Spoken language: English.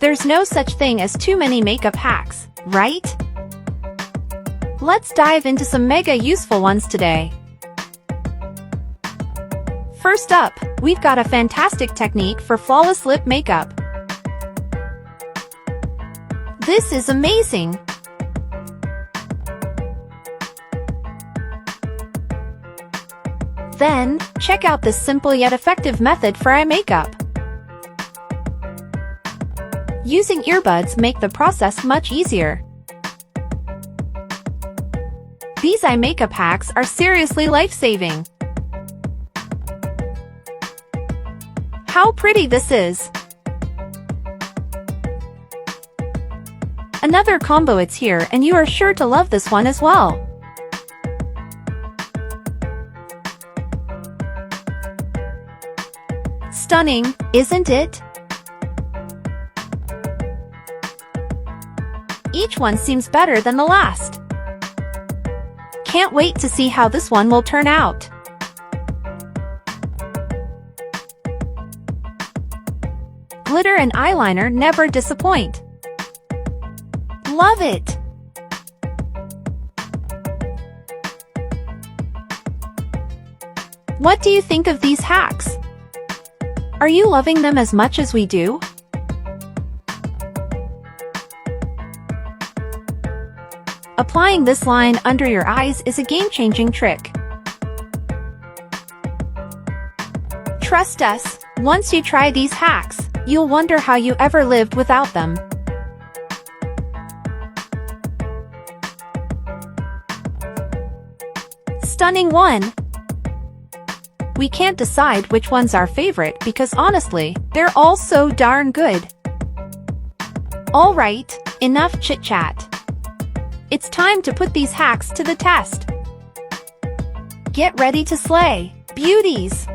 There's no such thing as too many makeup hacks, right? Let's dive into some mega useful ones today. First up, we've got a fantastic technique for flawless lip makeup. This is amazing! Then, check out this simple yet effective method for eye makeup. Using earbuds make the process much easier. These eye makeup hacks are seriously life-saving. How pretty this is! Another combo it's here and you are sure to love this one as well. Stunning, isn't it? Each one seems better than the last. Can't wait to see how this one will turn out. Glitter and eyeliner never disappoint. Love it! What do you think of these hacks? Are you loving them as much as we do? Applying this line under your eyes is a game-changing trick. Trust us, once you try these hacks, you'll wonder how you ever lived without them. Stunning one! We can't decide which one's our favorite because honestly, they're all so darn good. Alright, enough chit-chat. It's time to put these hacks to the test. Get ready to slay, beauties!